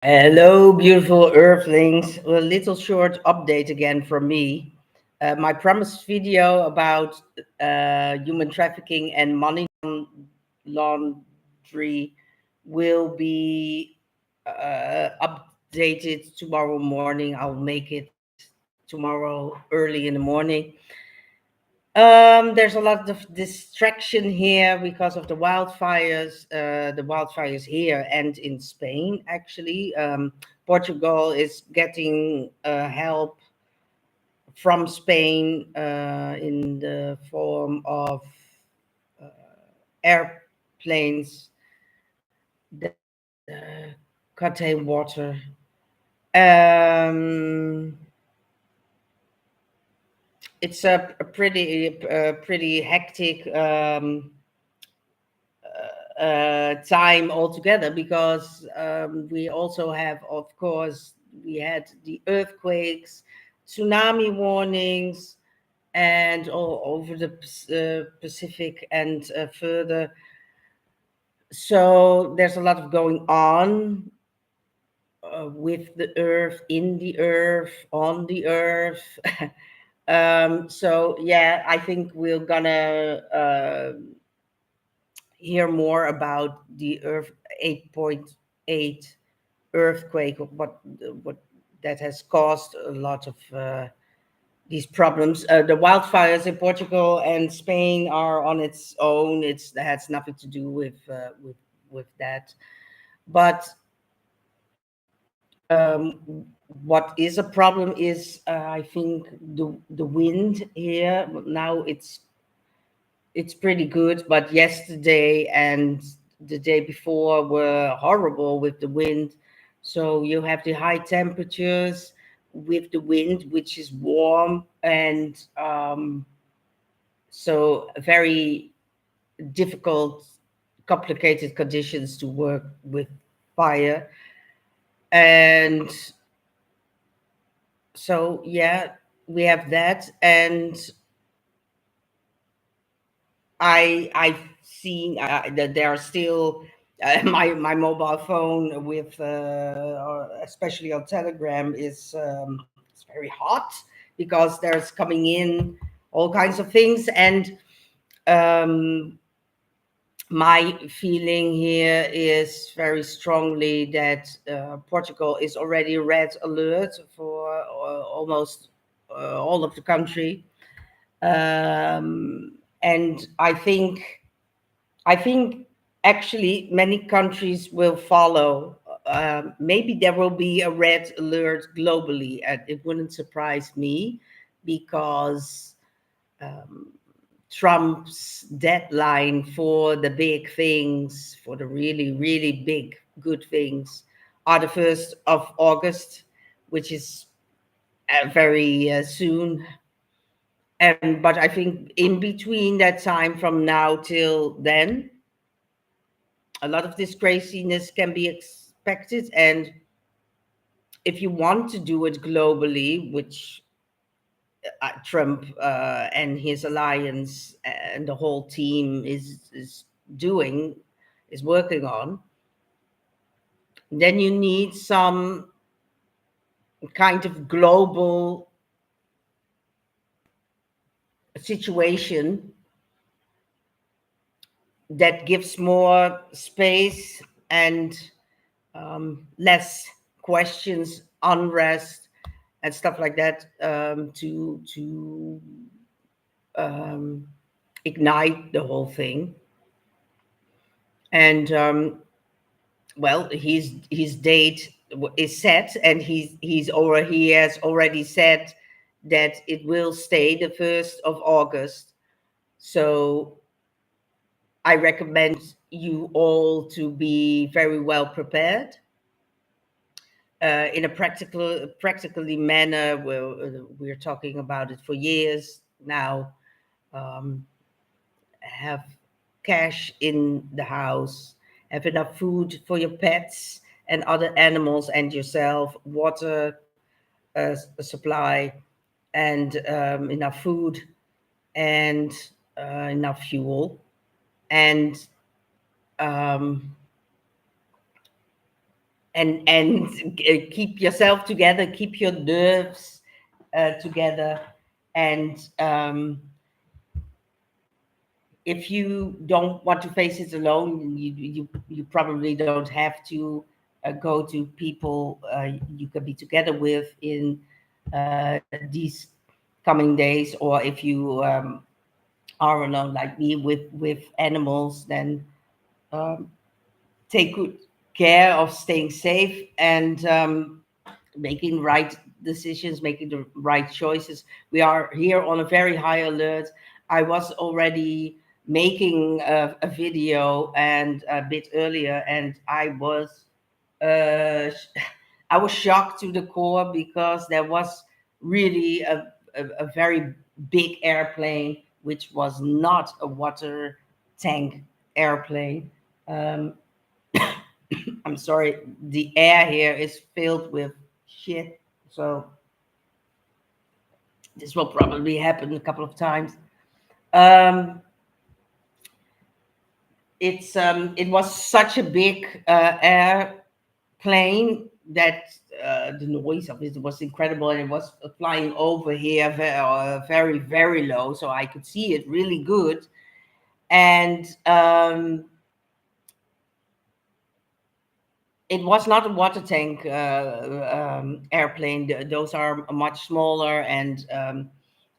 Hello, beautiful earthlings. A little short update again from me. My promised video about human trafficking and money laundry will be updated tomorrow morning. I'll make it tomorrow early in the morning. There's a lot of distraction here because of the wildfires here and in Spain, actually. Portugal is getting help from Spain in the form of uh, airplanes that contain water. Um, it's a pretty hectic time altogether because we also have, of course, we had the earthquakes, tsunami warnings, and all over the Pacific and further. So there's a lot of going on with the earth, in the earth, on the earth. So yeah, I think we're gonna hear more about the Earth 8.8 earthquake, what that has caused a lot of these problems. The wildfires in Portugal and Spain are on its own. That has nothing to do with that. But what is a problem is I think the wind here now it's pretty good, but yesterday and the day before were horrible with the wind. So you have the high temperatures with the wind, which is warm, and so very difficult, complicated conditions to work with fire. And so, yeah, we have that. And I've seen that there are still my mobile phone with or especially on Telegram is it's very hot because there's coming in all kinds of things. And um, my feeling here is very strongly that Portugal is already red alert for almost all of the country. And I think actually many countries will follow. Maybe there will be a red alert globally, and it wouldn't surprise me because um, Trump's deadline for the big things, for the really, really big, good things, are the 1st of August, which is very soon. And but I think in between that time from now till then, a lot of this craziness can be expected. And if you want to do it globally, which Trump and his alliance and the whole team is doing, is working on, then you need some kind of global situation that gives more space and less questions, unrest, and stuff like that to um, ignite the whole thing. And well, his date is set, and he has already said that it will stay the 1st of August. So I recommend you all to be very well prepared in a practically manner. We're talking about it for years now. Um, have cash in the house, have enough food for your pets and other animals and yourself, water supply, and enough food and enough fuel. And um, and keep yourself together, keep your nerves together, and if you don't want to face it alone, you probably don't have to go to people you can be together with in these coming days, or if you are alone like me with animals, then um, take good care of staying safe and making right decisions, making the right choices. We are here on a very high alert. I was already making a video and a bit earlier, and uh, I was shocked to the core because there was really a very big airplane, which was not a water tank airplane. Um, I'm sorry, the air here is filled with shit. So this will probably happen a couple of times. Um, it was such a big airplane that the noise of it was incredible, and it was flying over here very very low, so I could see it really good. And it was not a water tank airplane. Those are much smaller and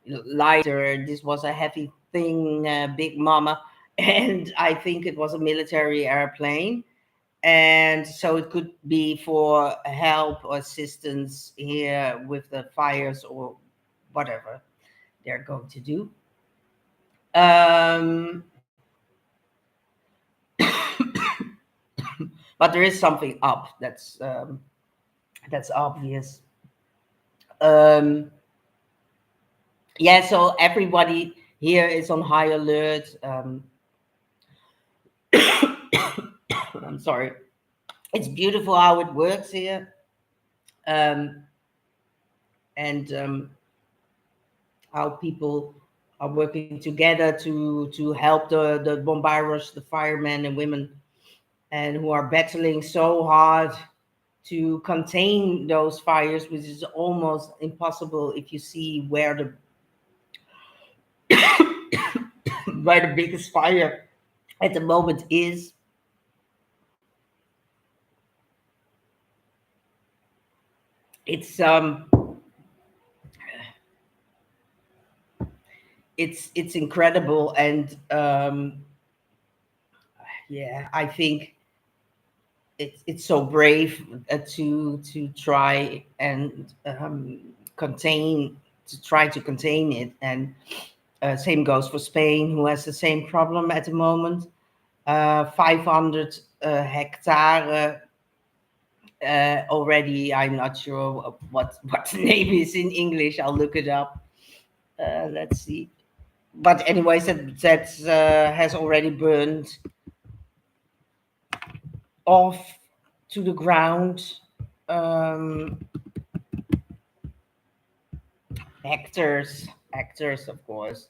lighter. This was a heavy thing, Big Mama, and I think it was a military airplane. And so it could be for help or assistance here with the fires or whatever they're going to do. Um, but there is something up that's obvious. Um, yeah, so everybody here is on high alert. I'm sorry. It's beautiful how it works here, um, and how people are working together to help the bombarders, the firemen and women, and who are battling so hard to contain those fires, which is almost impossible if you see where the biggest fire at the moment is. It's it's incredible, and yeah, I think it's so brave to try and contain to try to contain it. And same goes for Spain, who has the same problem at the moment. 500 hectare already. I'm not sure what the name is in English. I'll look it up. Let's see. But anyways, that has already burned off to the ground. Um, actors, of course.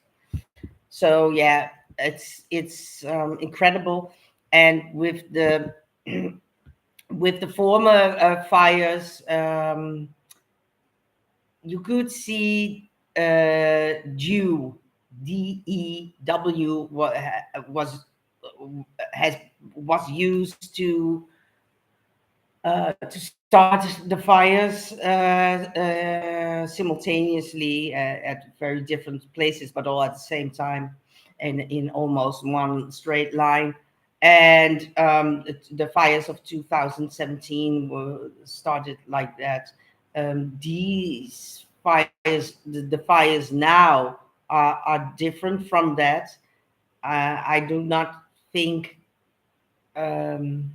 So yeah, it's incredible. And with the former fires, you could see dew, DEW, was has was used to start the fires simultaneously at very different places, but all at the same time, and in almost one straight line. And the fires of 2017 were started like that. These fires, the fires now are different from that. I do not think um,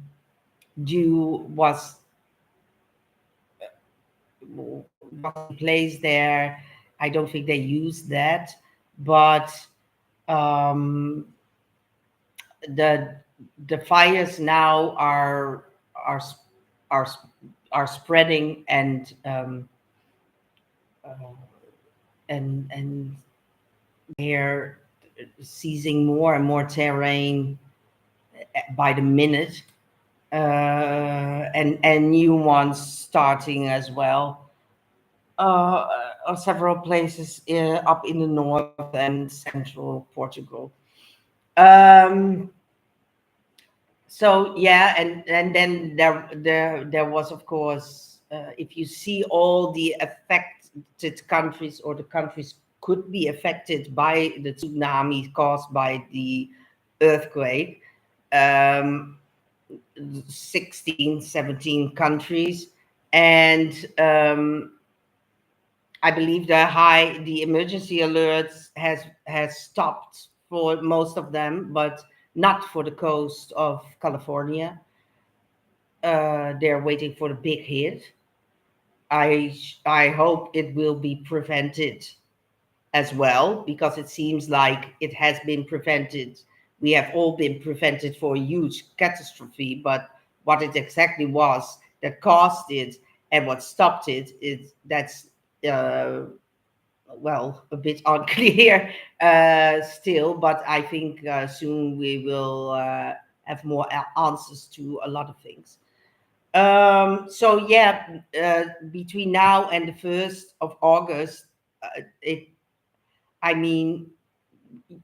dew was in place there. I don't think they used that, but um, the the fires now are are are spreading uh, and they're seizing more and more terrain by the minute. and new ones starting as well. Several places up in the north and central Portugal. Um, so yeah, and then there was, of course, if you see all the affected countries, or the countries could be affected by the tsunami caused by the earthquake, um, 16, 17 countries, and I believe the emergency alerts has stopped for most of them, but not for the coast of California. They're waiting for the big hit. I hope it will be prevented as well, because it seems like it has been prevented. We have all been prevented for a huge catastrophe, but what it exactly was that caused it and what stopped it is that's uh, well, a bit unclear still, but I think soon we will have more answers to a lot of things. So yeah, between now and the 1st of August, it, I mean,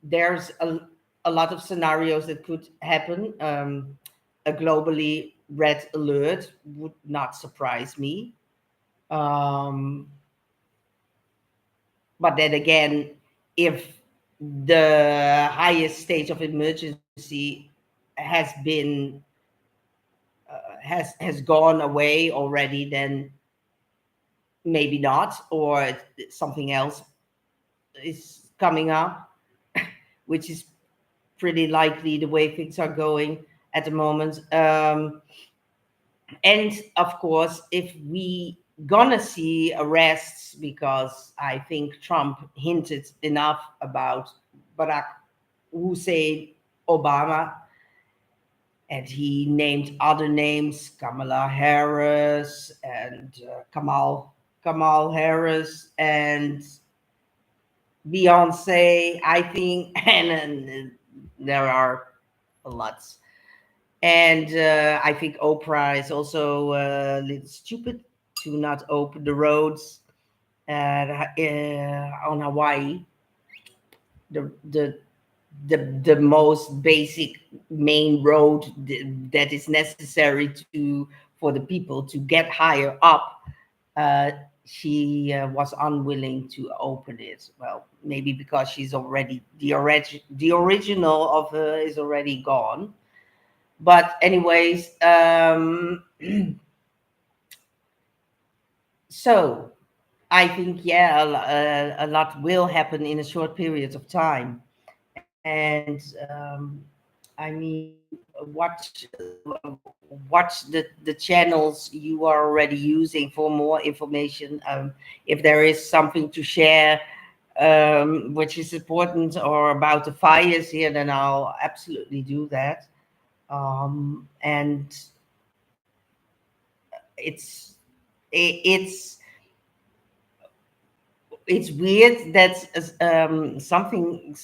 there's a lot of scenarios that could happen. A globally red alert would not surprise me. Um, but then again, if the highest state of emergency has been has gone away already, then maybe not, or something else is coming up, which is pretty likely the way things are going at the moment. And of course, if we gonna see arrests, because I think Trump hinted enough about Barack Hussein Obama, and he named other names, Kamala Harris and Kamal Harris and Beyonce, I think, and there are lots. And I think Oprah is also a little stupid to not open the roads on Hawaii, the the the most basic main road that is necessary to for the people to get higher up. Uh, she was unwilling to open it. Well, maybe because she's already the original of her is already gone. But anyways, so I think yeah, a lot will happen in a short period of time, and I mean, watch the channels you are already using for more information. If there is something to share, which is important, or about the fires here, then I'll absolutely do that. And it's it's it's weird that something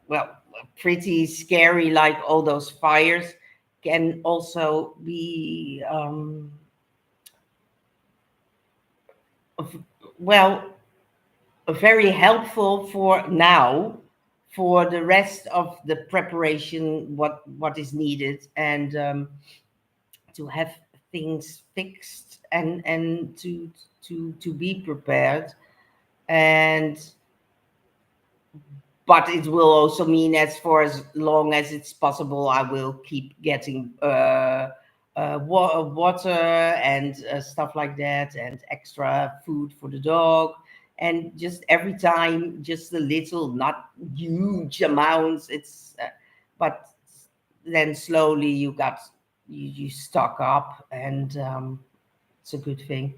well, pretty scary like all those fires can also be well, very helpful for now, for the rest of the preparation, what is needed, and to have things fixed, and to be prepared. And but it will also mean, as for as long as it's possible, I will keep getting water and stuff like that, and extra food for the dog, and just every time, just a little, not huge amounts. It's but then slowly you stock up, and it's a good thing.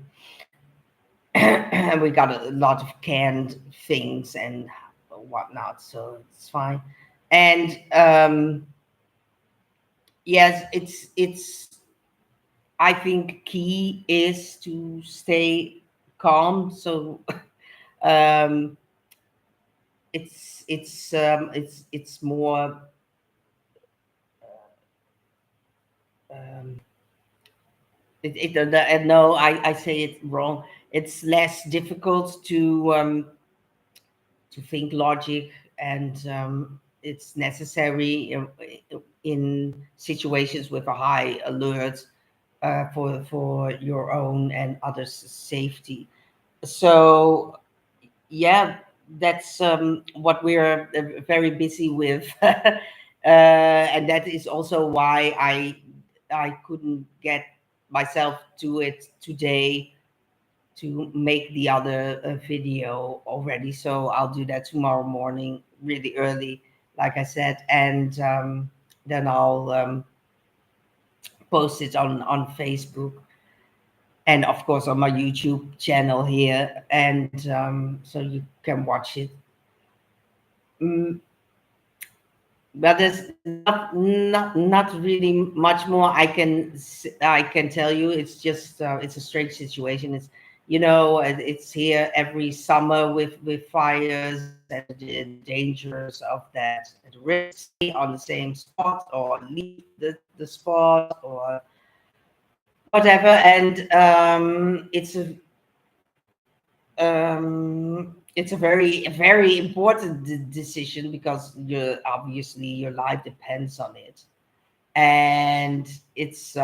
And we got a lot of canned things and whatnot, so it's fine. And yes, it's I think key is to stay calm. So um, it's more No, I say it wrong. It's less difficult to think logic, and it's necessary in situations with a high alert for your own and others' safety. So yeah, that's what we're very busy with, and that is also why I couldn't get myself to it today to make the other video already. So I'll do that tomorrow morning, really early, like I said, and then I'll post it on Facebook, and of course on my YouTube channel here, and so you can watch it. Mm, but there's not really much more I can tell you. It's just it's a strange situation. It's, it's here every summer with fires, and the dangers of that, the risk, stay on the same spot or leave the spot or whatever. And it's a very important decision, because obviously your life depends on it. And it's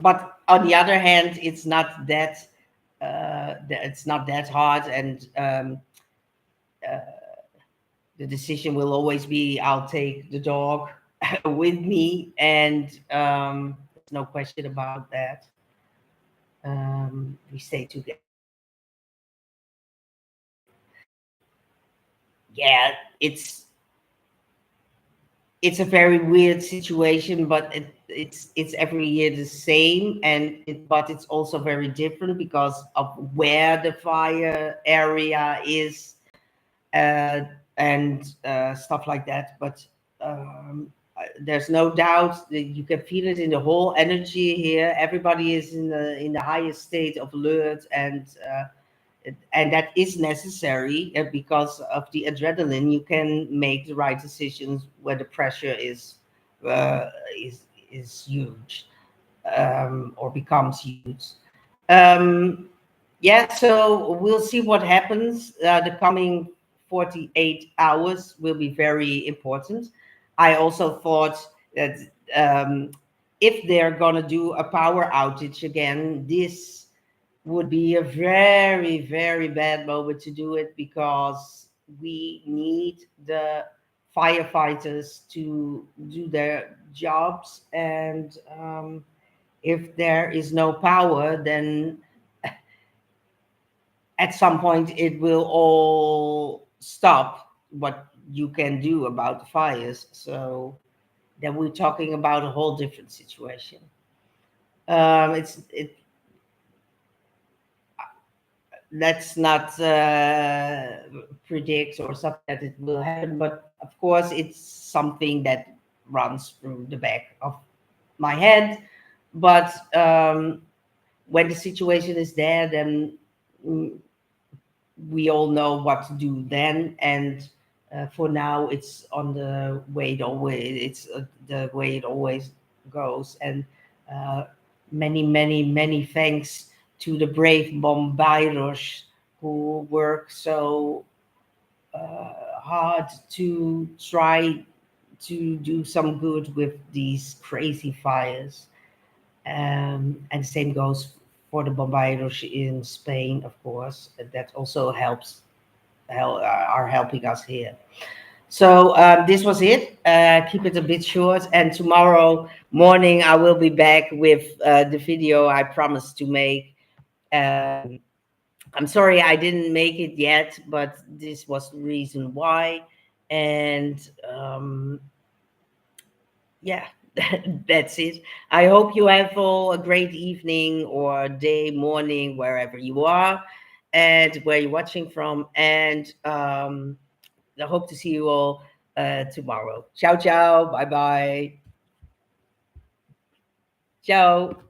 but on the other hand, it's not that hard. And the decision will always be, I'll take the dog with me, and there's no question about that. We stay together. Yeah, it's a very weird situation, but it's every year the same, but it's also very different because of where the fire area is, uh, and stuff like that. But there's no doubt that you can feel it in the whole energy here. Everybody is in the highest state of alert, and that is necessary, because of the adrenaline. You can make the right decisions where the pressure uh, is is huge, or becomes huge. Um, yeah, so we'll see what happens. The coming 48 hours will be very important. I also thought that um, if they're going to do a power outage again, this would be a very, very bad moment to do it, because we need the firefighters to do their jobs. And if there is no power, then at some point it will all stop what you can do about the fires. So then we're talking about a whole different situation. It Let's not predict or something that it will happen, but of course it's something that runs through the back of my head. But when the situation is there, then mm, we all know what to do then. And for now, it's on the way it always it's the way it always goes. And uh, many thanks to the brave bombarders who work so hard to try to do some good with these crazy fires. And the same goes for the bombarderos in Spain, of course. That also are helping us here. So this was it. Keep it a bit short, and tomorrow morning I will be back with the video I promised to make. Um, I'm sorry I didn't make it yet, but this was the reason why. And yeah, that's it. I hope you have all a great evening or day, morning, wherever you are and where you're watching from. And I hope to see you all tomorrow. Ciao, ciao. Bye bye. Ciao.